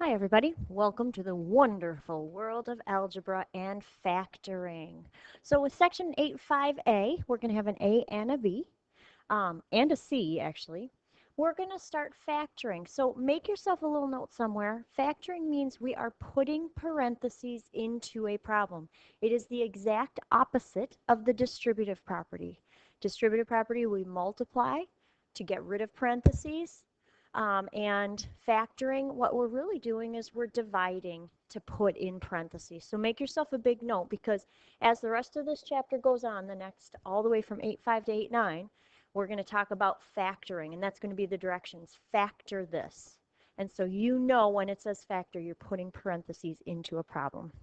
Hi everybody, welcome to the wonderful world of algebra and factoring. So with section 8.5a, we're going to have an A and a B, and a C actually. We're going to start factoring. So make yourself a little note somewhere. Factoring means we are putting parentheses into a problem. It is the exact opposite of the distributive property. Distributive property, we multiply to get rid of parentheses. And factoring, what we're really doing is we're dividing to put in parentheses. So make yourself a big note, because as the rest of this chapter goes on, the next all the way from 8.5 to 8.9, we're going to talk about factoring, and that's going to be the directions. Factor this. And so you know when it says factor, you're putting parentheses into a problem.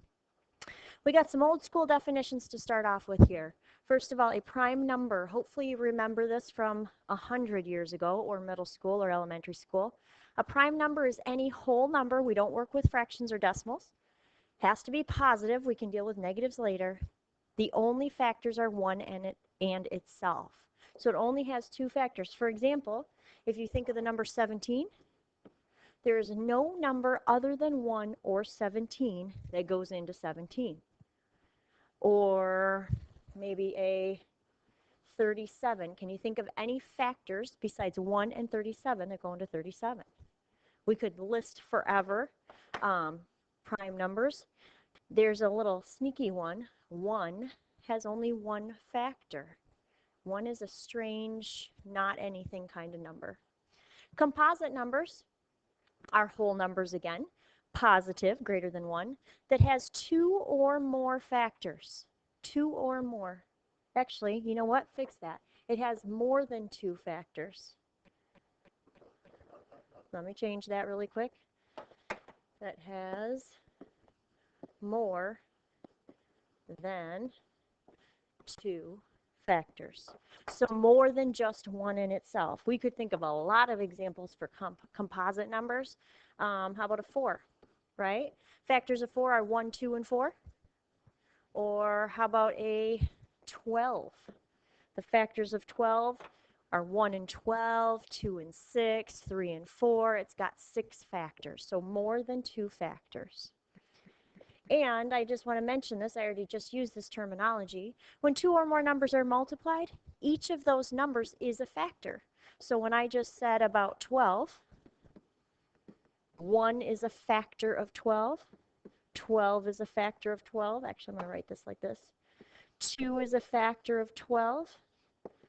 We got some old school definitions to start off with here. First of all, a prime number. Hopefully you remember this from 100 years ago, or middle school or elementary school. A prime number is any whole number. We don't work with fractions or decimals. Has to be positive. We can deal with negatives later. The only factors are 1 and itself. So it only has two factors. For example, if you think of the number 17, there is no number other than 1 or 17 that goes into 17. Or maybe a 37. Can you think of any factors besides 1 and 37 that go into 37? We could list forever prime numbers. There's a little sneaky one. 1 has only one factor. 1 is a strange, not anything kind of number. Composite numbers are whole numbers again, positive, greater than 1, that has 2 or more factors. 2 or more. Actually, you know what? Fix that. It has more than 2 factors. Let me change that really quick. That has more than 2 factors. So more than just 1 in itself. We could think of a lot of examples for composite numbers. How about a 4, right? Factors of 4 are 1, 2, and 4. Or how about a 12? The factors of 12 are 1 and 12, 2 and 6, 3 and 4. It's got 6 factors, so more than 2 factors. And I just want to mention this, I already just used this terminology. When 2 or more numbers are multiplied, each of those numbers is a factor. So when I just said about 12, 1 is a factor of 12. 12 is a factor of 12. Actually, I'm going to write this like this. 2 is a factor of 12.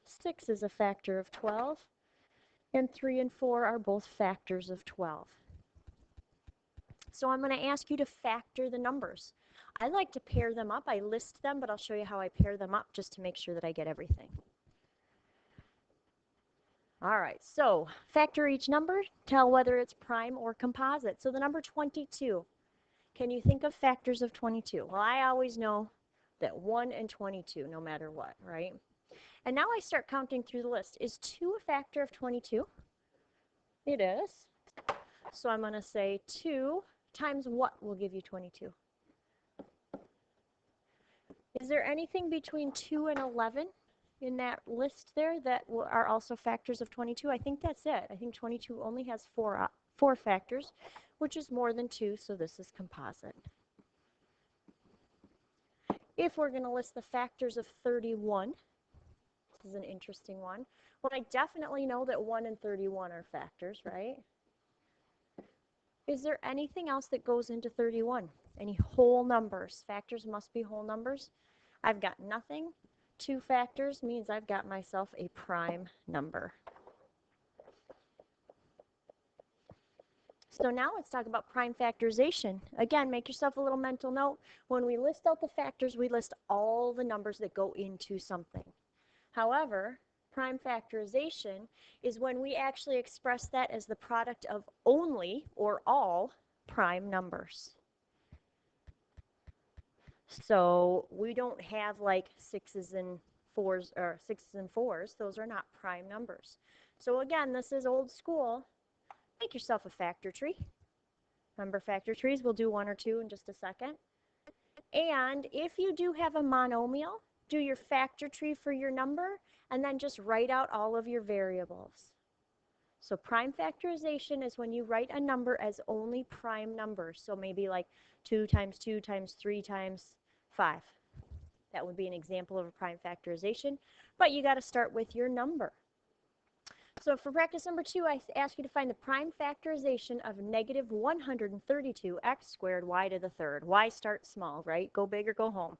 6 is a factor of 12. And 3 and 4 are both factors of 12. So I'm going to ask you to factor the numbers. I like to pair them up. I list them, but I'll show you how I pair them up just to make sure that I get everything. All right, so factor each number, tell whether it's prime or composite. So the number 22, can you think of factors of 22? Well, I always know that 1 and 22, no matter what, right? And now I start counting through the list. Is 2 a factor of 22? It is. So I'm going to say 2 times what will give you 22? Is there anything between 2 and 11 in that list there that are also factors of 22? I think that's it. I think 22 only has four factors, which is more than 2, so this is composite. If we're going to list the factors of 31, this is an interesting one. Well, I definitely know that 1 and 31 are factors, right? Is there anything else that goes into 31? Any whole numbers? Factors must be whole numbers. I've got nothing. 2 factors means I've got myself a prime number. So now let's talk about prime factorization. Again, make yourself a little mental note. When we list out the factors, we list all the numbers that go into something. However, prime factorization is when we actually express that as the product of only or all prime numbers. So we don't have like 6s and 4s or 6s and 4s. Those are not prime numbers. So again, this is old school. Make yourself a factor tree. Remember factor trees? We'll do 1 or 2 in just a second. And if you do have a monomial, do your factor tree for your number and then just write out all of your variables. So prime factorization is when you write a number as only prime numbers. So maybe like 2 times 2 times 3 times 5. That would be an example of a prime factorization, but you got to start with your number. So for practice number 2, I ask you to find the prime factorization of negative 132x squared y to the third. Why start small, right? Go big or go home.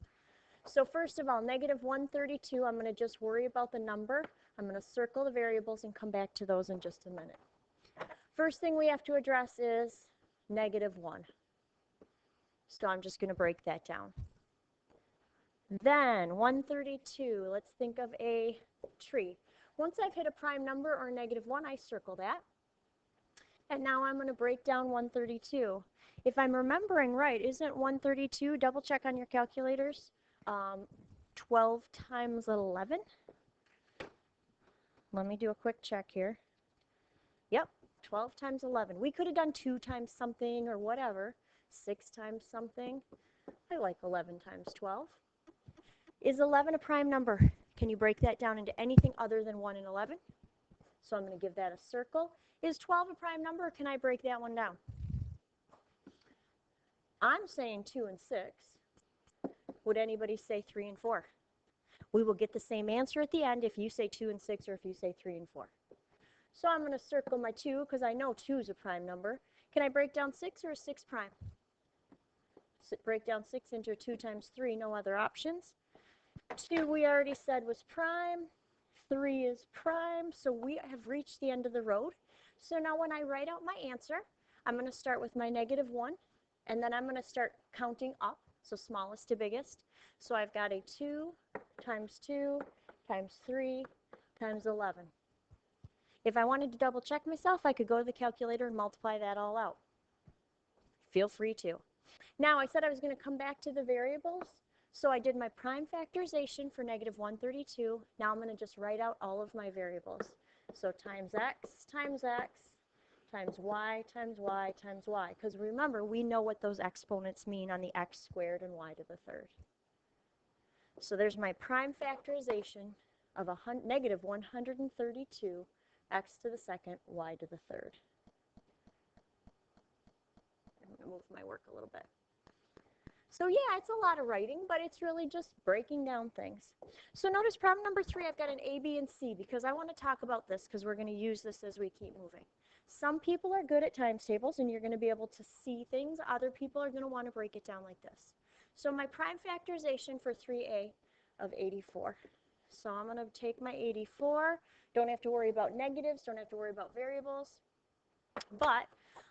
So first of all, negative 132, I'm going to just worry about the number. I'm going to circle the variables and come back to those in just a minute. First thing we have to address is negative 1. So I'm just going to break that down. Then 132, let's think of a tree. Once I've hit a prime number or negative 1, I circle that. And now I'm going to break down 132. If I'm remembering right, isn't 132, double check on your calculators, 12 times 11? Let me do a quick check here. Yep, 12 times 11. We could have done 2 times something or whatever, 6 times something. I like 11 times 12. Is 11 a prime number? Can you break that down into anything other than 1 and 11? So I'm going to give that a circle. Is 12 a prime number, or can I break that one down? I'm saying 2 and 6. Would anybody say 3 and 4? We will get the same answer at the end if you say 2 and 6 or if you say 3 and 4. So I'm going to circle my 2 because I know 2 is a prime number. Can I break down 6 or is 6 prime? Break down 6 into 2 times 3, no other options. 2 we already said was prime. 3 is prime, so we have reached the end of the road. So now when I write out my answer, I'm going to start with my negative 1, and then I'm going to start counting up, so smallest to biggest. So I've got a 2 times 2 times 3 times 11. If I wanted to double check myself, I could go to the calculator and multiply that all out. Feel free to. Now I said I was going to come back to the variables. So I did my prime factorization for negative 132. Now I'm going to just write out all of my variables. So times x times y times y times y. Because remember, we know what those exponents mean on the x squared and y to the third. So there's my prime factorization of negative 132 x to the second y to the third. I'm going to move my work a little bit. So yeah, it's a lot of writing, but it's really just breaking down things. So notice problem number 3, I've got an A, B, and C because I want to talk about this because we're going to use this as we keep moving. Some people are good at times tables and you're going to be able to see things. Other people are going to want to break it down like this. So my prime factorization for 3A of 84. So I'm going to take my 84. Don't have to worry about negatives, don't have to worry about variables. But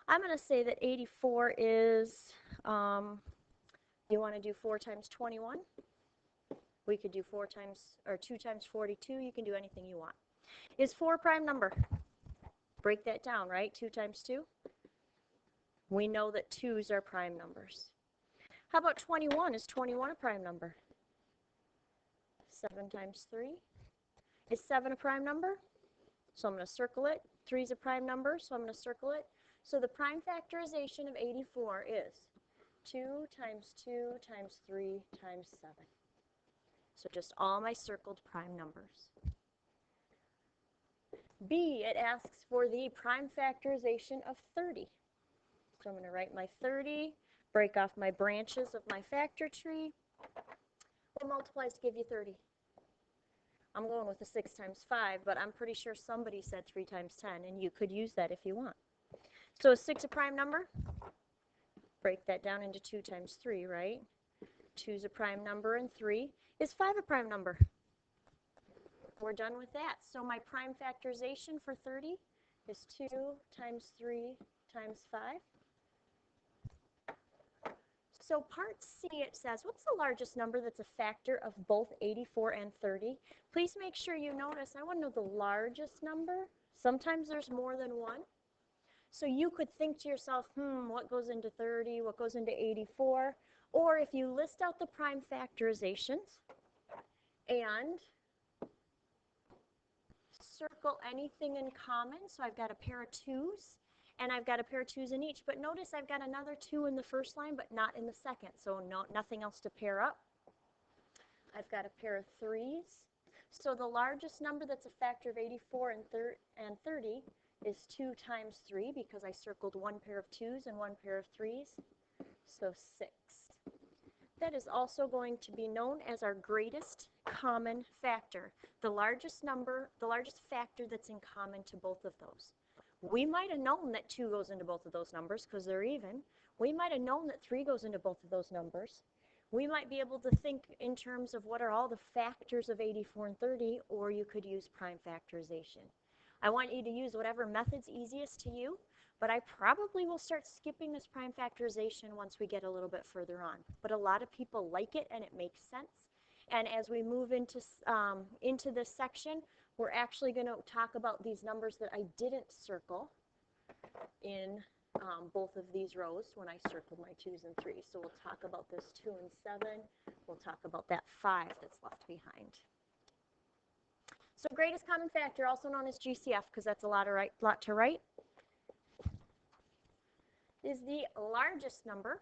I'm going to say that 84 is... you want to do 4 times 21? We could do 4 times, or 2 times 42. You can do anything you want. Is 4 a prime number? Break that down, right? 2 times 2? We know that 2's are prime numbers. How about 21? Is 21 a prime number? 7 times 3? Is 7 a prime number? So I'm going to circle it. 3 is a prime number, so I'm going to circle it. So the prime factorization of 84 is 2 times 2 times 3 times 7. So just all my circled prime numbers. B, it asks for the prime factorization of 30. So I'm going to write my 30, break off my branches of my factor tree. What multiplies to give you 30? I'm going with the 6 times 5, but I'm pretty sure somebody said 3 times 10, and you could use that if you want. So is 6 a prime number? Break that down into 2 times 3, right? 2 is a prime number, and 3. Is 5 a prime number? We're done with that. So my prime factorization for 30 is 2 times 3 times 5. So part C, it says, what's the largest number that's a factor of both 84 and 30? Please make sure you notice, I want to know the largest number. Sometimes there's more than one. So you could think to yourself, what goes into 30? What goes into 84? Or if you list out the prime factorizations and circle anything in common. So I've got a pair of 2's and I've got a pair of 2's in each. But notice I've got another 2 in the first line, but not in the second. So nothing else to pair up. I've got a pair of 3's. So the largest number that's a factor of 84 and 30 is 2 times 3 because I circled one pair of 2's and one pair of 3's, so 6. That is also going to be known as our greatest common factor, the largest number, the largest factor that's in common to both of those. We might have known that 2 goes into both of those numbers because they're even. We might have known that 3 goes into both of those numbers. We might be able to think in terms of what are all the factors of 84 and 30, or you could use prime factorization. I want you to use whatever method's easiest to you, but I probably will start skipping this prime factorization once we get a little bit further on. But a lot of people like it and it makes sense. And as we move into this section, we're actually going to talk about these numbers that I didn't circle in both of these rows when I circled my 2's and 3's. So we'll talk about this 2 and 7. We'll talk about that 5 that's left behind. So greatest common factor, also known as GCF, because that's a lot to write, is the largest number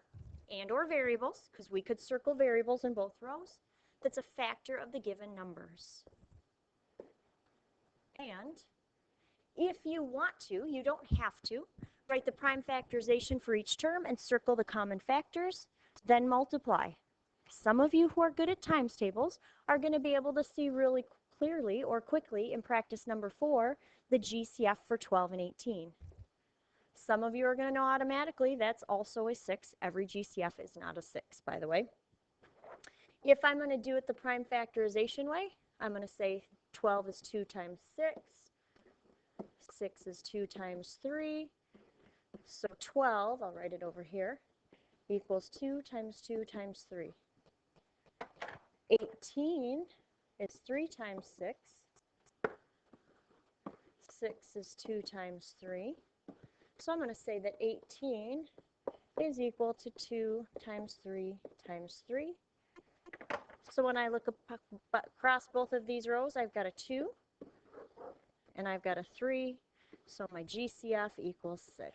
and or variables, because we could circle variables in both rows, that's a factor of the given numbers. And if you want to, you don't have to, write the prime factorization for each term and circle the common factors, then multiply. Some of you who are good at times tables are going to be able to see really clearly or quickly in practice number 4 the GCF for 12 and 18. Some of you are going to know automatically that's also a 6. Every GCF is not a 6, by the way. If I'm going to do it the prime factorization way, I'm going to say 12 is 2 times 6. 6 is 2 times 3. So 12, I'll write it over here, equals 2 times 2 times 3. 18 is 3 times 6. 6 is 2 times 3. So I'm going to say that 18 is equal to 2 times 3 times 3. So when I look across both of these rows, I've got a 2 and I've got a 3. So my GCF equals 6.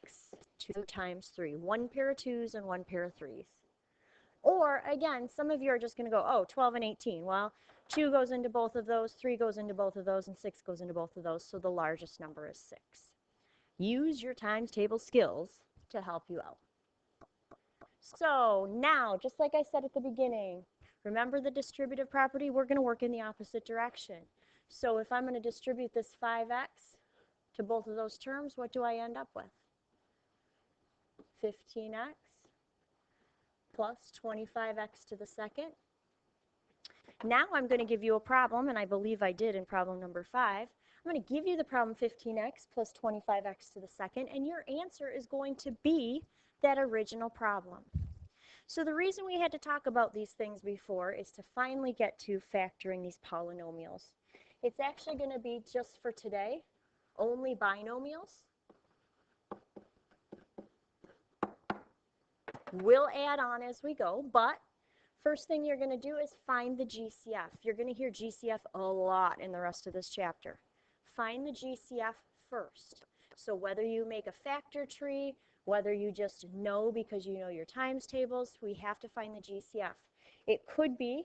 2 times 3. One pair of 2's and one pair of 3's. Or, again, some of you are just going to go, oh, 12 and 18. Well, 2 goes into both of those, 3 goes into both of those, and 6 goes into both of those. So the largest number is 6. Use your times table skills to help you out. So now, just like I said at the beginning, remember the distributive property? We're going to work in the opposite direction. So if I'm going to distribute this 5x to both of those terms, what do I end up with? 15x plus 25x to the second. Now I'm going to give you a problem, and I believe I did in problem number 5. I'm going to give you the problem 15x plus 25x to the second, and your answer is going to be that original problem. So the reason we had to talk about these things before is to finally get to factoring these polynomials. It's actually going to be, just for today, only binomials. We'll add on as we go, but first thing you're going to do is find the GCF. You're going to hear GCF a lot in the rest of this chapter. Find the GCF first. So whether you make a factor tree, whether you just know because you know your times tables, we have to find the GCF. It could be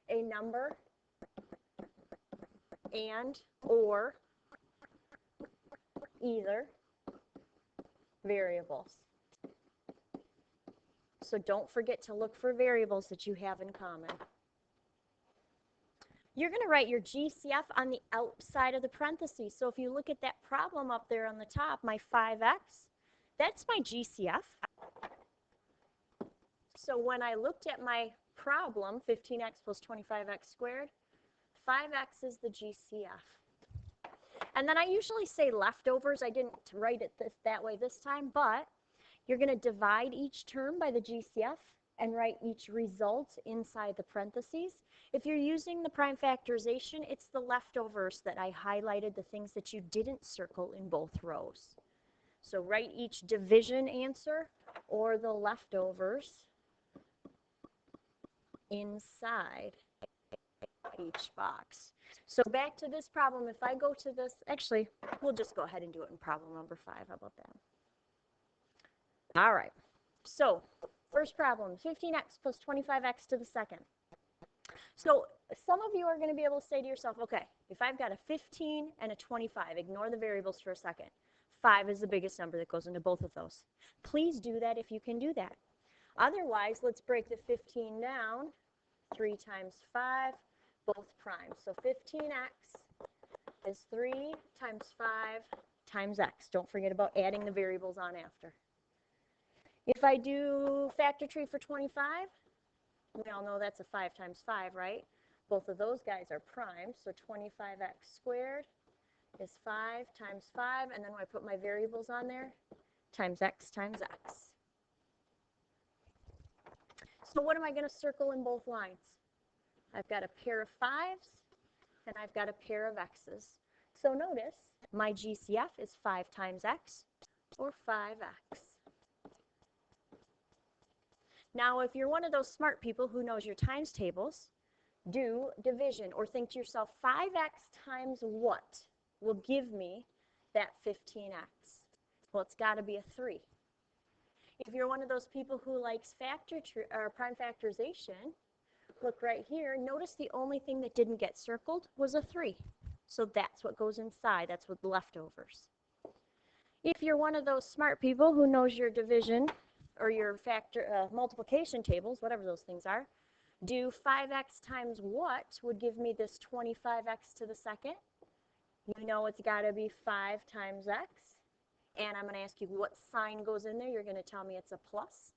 a number and or either variables. So don't forget to look for variables that you have in common. You're going to write your GCF on the outside of the parentheses. So if you look at that problem up there on the top, my 5x, that's my GCF. So when I looked at my problem, 15x plus 25x squared, 5x is the GCF. And then I usually say leftovers. I didn't write it that way this time, but you're going to divide each term by the GCF and write each result inside the parentheses. If you're using the prime factorization, it's the leftovers that I highlighted, the things that you didn't circle in both rows. So write each division answer or the leftovers inside each box. So back to this problem, if I go to this, actually, we'll just go ahead and do it in problem number 5. How about that? All right, so first problem, 15x plus 25x to the second. So some of you are going to be able to say to yourself, okay, If I've got a 15 and a 25, ignore the variables for a second. 5 is the biggest number that goes into both of those. Please do that if you can do that. Otherwise, let's break the 15 down. 3 times 5, both primes. So 15x is 3 times 5 times x. Don't forget about adding the variables on after. If I do factor tree for 25, we all know that's a 5 times 5, right? Both of those guys are primes, so 25x squared is 5 times 5, and then when I put my variables on there, times x times x. So what am I going to circle in both lines? I've got a pair of 5s, and I've got a pair of x's. So notice my GCF is 5 times x, or 5x. Now, if you're one of those smart people who knows your times tables, do division, or think to yourself, 5x times what will give me that 15x? Well, it's got to be a 3. If you're one of those people who likes prime factorization, look right here. Notice the only thing that didn't get circled was a 3. So that's what goes inside. That's what the leftovers. If you're one of those smart people who knows your division or your multiplication tables, whatever those things are, do 5x times what would give me this 25x to the second? You know it's got to be 5 times x. And I'm going to ask you what sign goes in there. You're going to tell me it's a plus.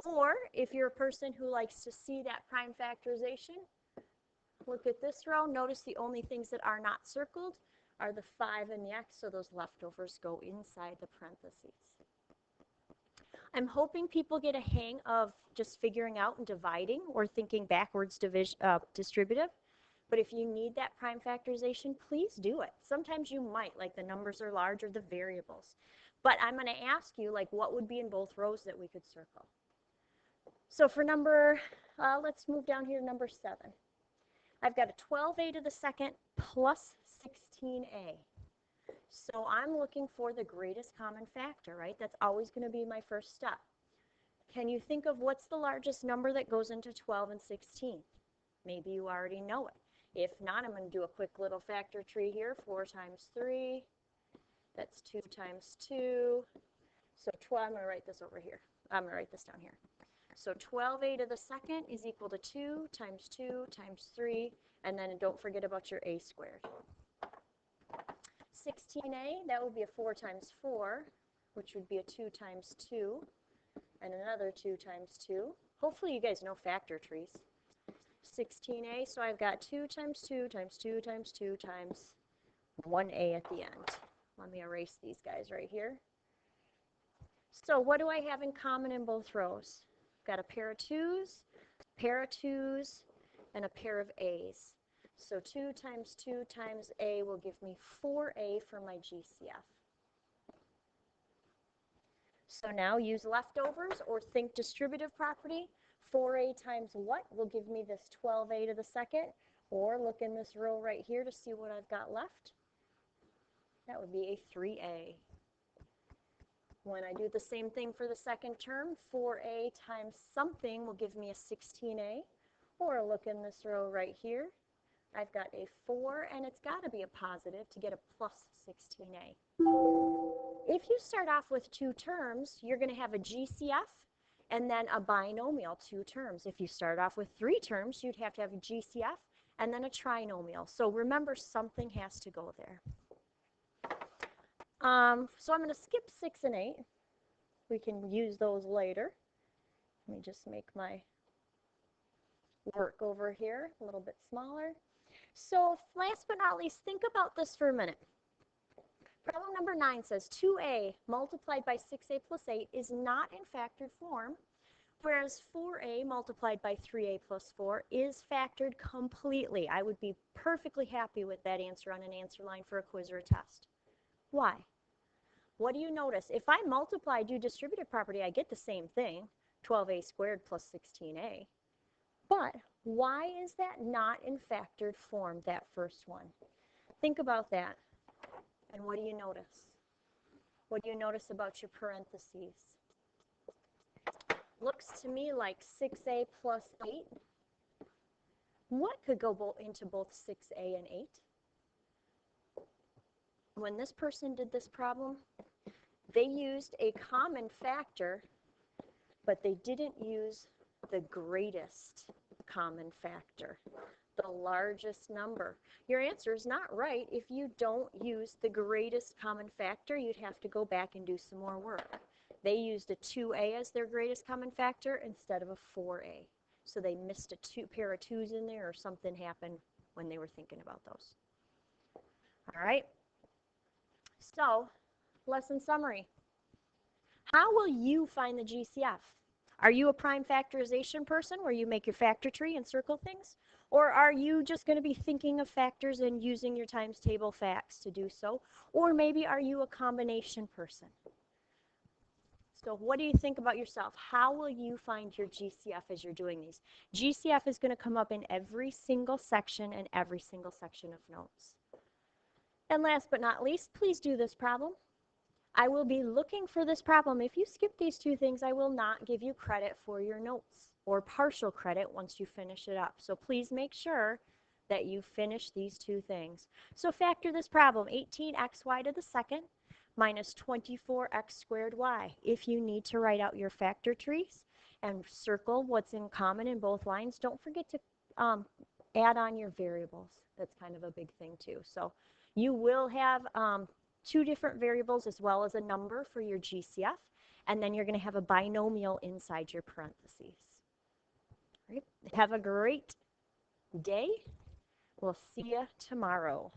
Or if you're a person who likes to see that prime factorization, look at this row. Notice the only things that are not circled are the 5 and the x, so those leftovers go inside the parentheses. I'm hoping people get a hang of just figuring out and dividing or thinking backwards distributive. But if you need that prime factorization, please do it. Sometimes you might, like the numbers are large or the variables. But I'm going to ask you, like, what would be in both rows that we could circle? So for let's move down here to number 7. I've got a 12a to the second plus 16a. So I'm looking for the greatest common factor, right? That's always going to be my first step. Can you think of what's the largest number that goes into 12 and 16? Maybe you already know it. If not, I'm going to do a quick little factor tree here. 4 times 3, that's 2 times 2. So 12, I'm going to write this over here. I'm going to write this down here. So 12a to the second is equal to 2 times 2 times 3, and then don't forget about your a squared. 16a, that would be a 4 times 4, which would be a 2 times 2, and another 2 times 2. Hopefully you guys know factor trees. 16a, so I've got 2 times 2 times 2 times 2 times 1a at the end. Let me erase these guys right here. So what do I have in common in both rows? I've got a pair of 2's, and a pair of a's. So 2 times 2 times a will give me 4a for my GCF. So now use leftovers or think distributive property. 4a times what will give me this 12a to the second? Or look in this row right here to see what I've got left. That would be a 3a. When I do the same thing for the second term, 4a times something will give me a 16a. Or look in this row right here. I've got a 4, and it's got to be a positive to get a plus 16a. If you start off with 2 terms, you're going to have a GCF and then a binomial, 2 terms. If you start off with 3 terms, you'd have to have a GCF and then a trinomial. So remember, something has to go there. So I'm going to skip 6 and 8. We can use those later. Let me just make my work over here a little bit smaller. So last but not least, think about this for a minute. Problem number 9 says 2a multiplied by 6a plus 8 is not in factored form, whereas 4a multiplied by 3a plus 4 is factored completely. I would be perfectly happy with that answer on an answer line for a quiz or a test. Why? What do you notice? If I do distributive property, I get the same thing, 12a squared plus 16a. But why is that not in factored form, that first one? Think about that. And what do you notice? What do you notice about your parentheses? Looks to me like 6a plus 8. What could go into both 6a and 8? when this person did this problem, they used a common factor, but they didn't use the greatest common factor, the largest number. Your answer is not right if you don't use the greatest common factor. You'd have to go back and do some more work. They used a 2a as their greatest common factor instead of a 4a. So they missed a pair of 2's in there, or something happened when they were thinking about those. All right. So, lesson summary. How will you find the GCF? Are you a prime factorization person where you make your factor tree and circle things? Or are you just going to be thinking of factors and using your times table facts to do so? Or maybe are you a combination person? So what do you think about yourself? How will you find your GCF as you're doing these? GCF is going to come up in every single section and every single section of notes. And last but not least, please do this problem. I will be looking for this problem. If you skip these two things, I will not give you credit for your notes, or partial credit once you finish it up. So please make sure that you finish these two things. So factor this problem, 18xy to the second minus 24x squared y. If you need to write out your factor trees and circle what's in common in both lines, don't forget to add on your variables. That's kind of a big thing too. So you will have two different variables as well as a number for your GCF, and then you're going to have a binomial inside your parentheses. All right. Have a great day. We'll see you tomorrow.